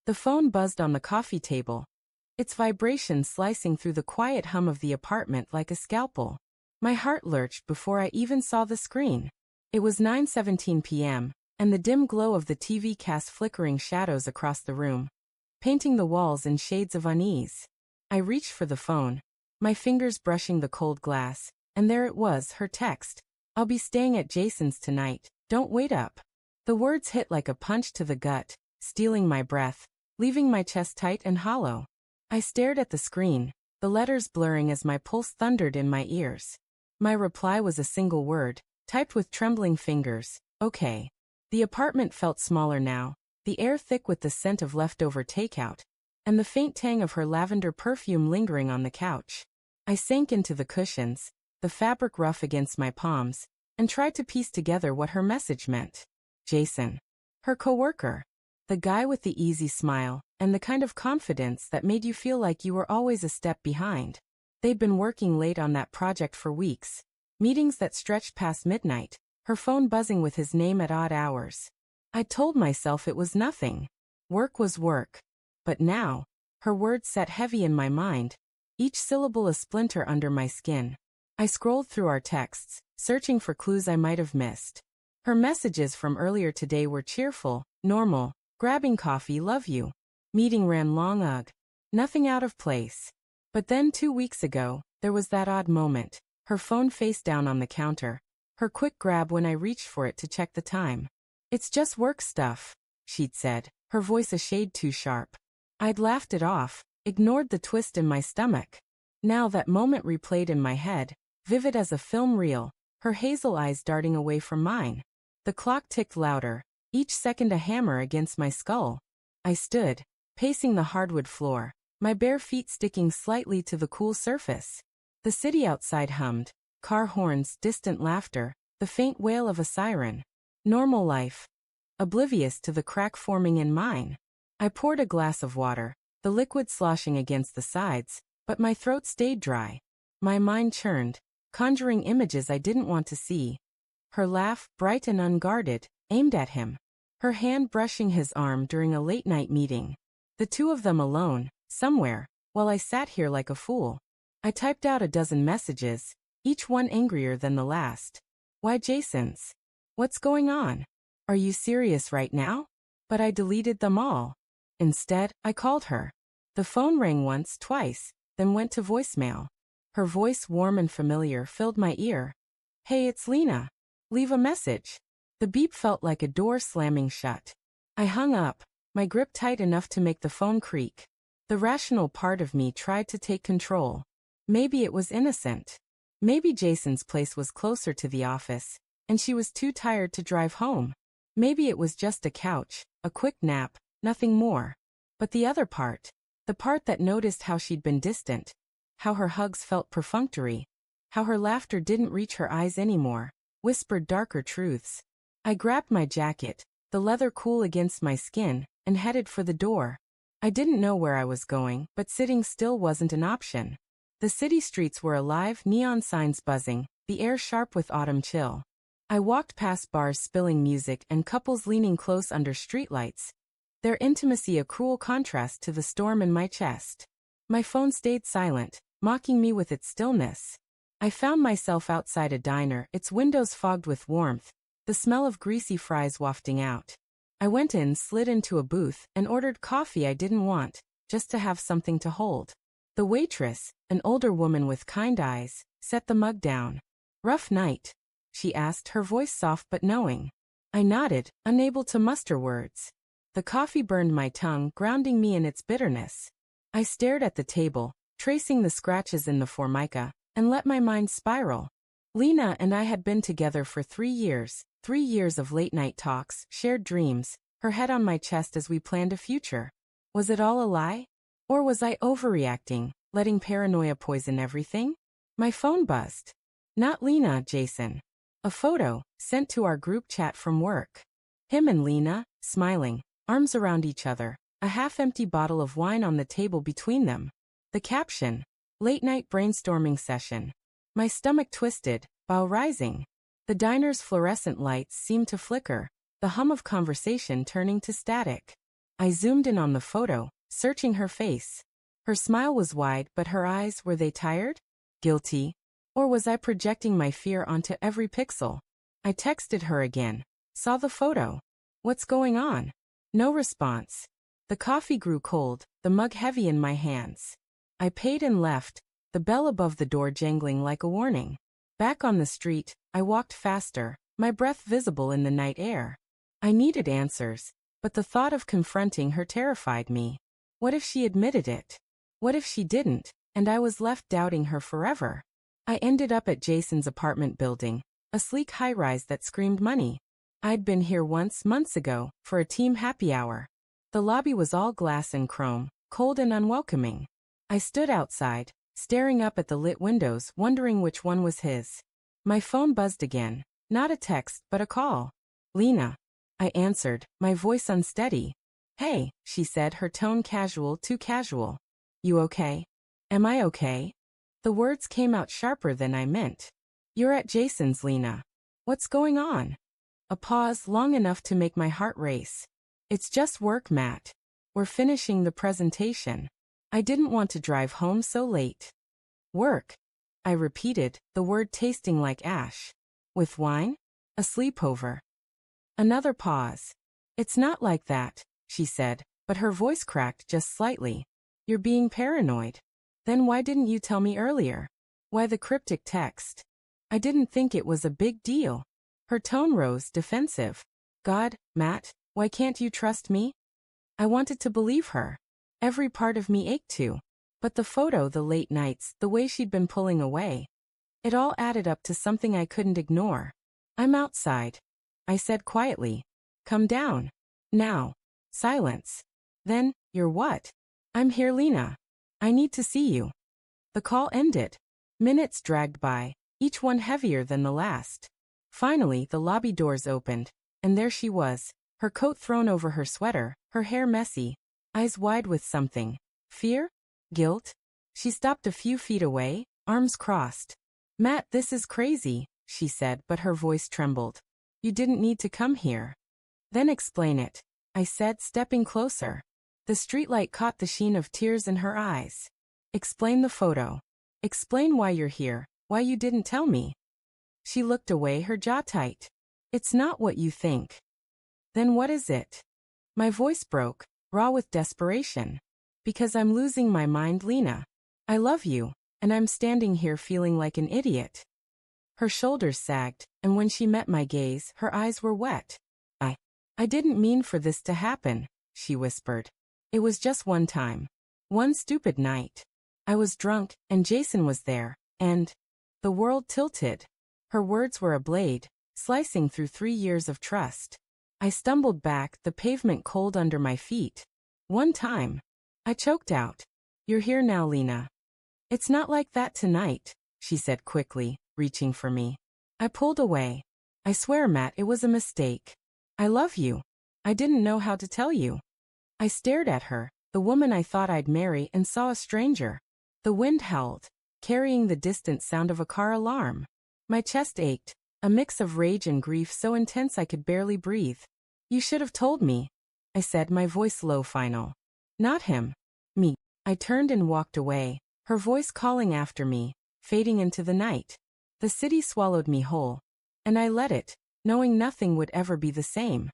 The phone buzzed on the coffee table, its vibration slicing through the quiet hum of the apartment like a scalpel. My heart lurched before I even saw the screen. It was 9:17 p.m., and the dim glow of the TV cast flickering shadows across the room, painting the walls in shades of unease. I reached for the phone, my fingers brushing the cold glass, and there it was, her text. "I'll be staying at Jason's tonight, don't wait up." The words hit like a punch to the gut, stealing my breath, leaving my chest tight and hollow. I stared at the screen, the letters blurring as my pulse thundered in my ears. My reply was a single word, typed with trembling fingers, "Okay." The apartment felt smaller now, the air thick with the scent of leftover takeout, and the faint tang of her lavender perfume lingering on the couch. I sank into the cushions, the fabric rough against my palms, and tried to piece together what her message meant. Jason. Her coworker. The guy with the easy smile, and the kind of confidence that made you feel like you were always a step behind. They'd been working late on that project for weeks, meetings that stretched past midnight, her phone buzzing with his name at odd hours. I told myself it was nothing. Work was work. But now, her words sat heavy in my mind, each syllable a splinter under my skin. I scrolled through our texts, searching for clues I might have missed. Her messages from earlier today were cheerful, normal, grabbing coffee, love you. Meeting ran long, ugh. Nothing out of place. But then 2 weeks ago, there was that odd moment, her phone face down on the counter, her quick grab when I reached for it to check the time. "It's just work stuff," she'd said, her voice a shade too sharp. I'd laughed it off, ignored the twist in my stomach. Now that moment replayed in my head, vivid as a film reel, her hazel eyes darting away from mine. The clock ticked louder, each second a hammer against my skull. I stood, pacing the hardwood floor, my bare feet sticking slightly to the cool surface. The city outside hummed, car horns, distant laughter, the faint wail of a siren. Normal life. Oblivious to the crack forming in mine. I poured a glass of water, the liquid sloshing against the sides, but my throat stayed dry. My mind churned, conjuring images I didn't want to see. Her laugh, bright and unguarded, aimed at him. Her hand brushing his arm during a late-night meeting. The two of them alone, somewhere, while I sat here like a fool. I typed out a dozen messages, each one angrier than the last. "Why Jason's? What's going on? Are you serious right now?" But I deleted them all. Instead, I called her. The phone rang once, twice, then went to voicemail. Her voice, warm and familiar, filled my ear. "Hey, it's Lena. Leave a message." The beep felt like a door slamming shut. I hung up, my grip tight enough to make the phone creak. The rational part of me tried to take control. Maybe it was innocent. Maybe Jason's place was closer to the office, and she was too tired to drive home. Maybe it was just a couch, a quick nap, nothing more. But the other part, the part that noticed how she'd been distant, how her hugs felt perfunctory, how her laughter didn't reach her eyes anymore, whispered darker truths. I grabbed my jacket, the leather cool against my skin, and headed for the door. I didn't know where I was going, but sitting still wasn't an option. The city streets were alive, neon signs buzzing, the air sharp with autumn chill. I walked past bars spilling music and couples leaning close under streetlights, their intimacy a cruel contrast to the storm in my chest. My phone stayed silent, mocking me with its stillness. I found myself outside a diner, its windows fogged with warmth, the smell of greasy fries wafting out. I went in, slid into a booth, and ordered coffee I didn't want, just to have something to hold. The waitress, an older woman with kind eyes, set the mug down. "Rough night?" she asked, her voice soft but knowing. I nodded, unable to muster words. The coffee burned my tongue, grounding me in its bitterness. I stared at the table, tracing the scratches in the formica, and let my mind spiral. Lena and I had been together for 3 years, 3 years of late-night talks, shared dreams, her head on my chest as we planned a future. Was it all a lie? Or was I overreacting, letting paranoia poison everything? My phone buzzed. Not Lena, Jason. A photo, sent to our group chat from work. Him and Lena, smiling, arms around each other, a half-empty bottle of wine on the table between them. The caption, "Late-night brainstorming session." My stomach twisted, bowel rising. The diner's fluorescent lights seemed to flicker, the hum of conversation turning to static. I zoomed in on the photo, searching her face. Her smile was wide, but her eyes, were they tired? Guilty? Or was I projecting my fear onto every pixel? I texted her again. Saw the photo. What's going on? No response. The coffee grew cold, the mug heavy in my hands. I paid and left, the bell above the door jangling like a warning. Back on the street, I walked faster, my breath visible in the night air. I needed answers, but the thought of confronting her terrified me. What if she admitted it? What if she didn't, and I was left doubting her forever? I ended up at Jason's apartment building, a sleek high-rise that screamed money. I'd been here once, months ago, for a team happy hour. The lobby was all glass and chrome, cold and unwelcoming. I stood outside, staring up at the lit windows, wondering which one was his. My phone buzzed again. Not a text, but a call. Lena. I answered, my voice unsteady. Hey, she said, her tone casual, too casual. You okay? Am I okay? The words came out sharper than I meant. You're at Jason's, Lena. What's going on? A pause long enough to make my heart race. It's just work, Matt. We're finishing the presentation. I didn't want to drive home so late. Work, I repeated, the word tasting like ash. With wine? A sleepover. Another pause. It's not like that, she said, but her voice cracked just slightly. You're being paranoid. Then why didn't you tell me earlier? Why the cryptic text? I didn't think it was a big deal. Her tone rose, defensive. God, Matt, why can't you trust me? I wanted to believe her. Every part of me ached to. But the photo, the late nights, the way she'd been pulling away. It all added up to something I couldn't ignore. I'm outside, I said quietly. Come down. Now. Silence. Then, you're what? I'm here, Lena. I need to see you. The call ended. Minutes dragged by, each one heavier than the last. Finally, the lobby doors opened, and there she was, her coat thrown over her sweater, her hair messy, eyes wide with something. Fear? Guilt? She stopped a few feet away, arms crossed. Matt, this is crazy, she said, but her voice trembled. You didn't need to come here. Then explain it, I said, stepping closer. The streetlight caught the sheen of tears in her eyes. Explain the photo. Explain why you're here, why you didn't tell me. She looked away, her jaw tight. It's not what you think. Then what is it? My voice broke, raw with desperation. Because I'm losing my mind, Lena. I love you, and I'm standing here feeling like an idiot. Her shoulders sagged, and when she met my gaze, her eyes were wet. I didn't mean for this to happen, she whispered. It was just one time. One stupid night. I was drunk, and Jason was there, and the world tilted. Her words were a blade, slicing through 3 years of trust. I stumbled back, the pavement cold under my feet. One time. I choked out. You're here now, Lena. It's not like that tonight, she said quickly, reaching for me. I pulled away. I swear, Matt, it was a mistake. I love you. I didn't know how to tell you. I stared at her, the woman I thought I'd marry, and saw a stranger. The wind howled, carrying the distant sound of a car alarm. My chest ached, a mix of rage and grief so intense I could barely breathe. You should have told me, I said, my voice low, final. Not him. Me. I turned and walked away, her voice calling after me, fading into the night. The city swallowed me whole. And I let it, knowing nothing would ever be the same.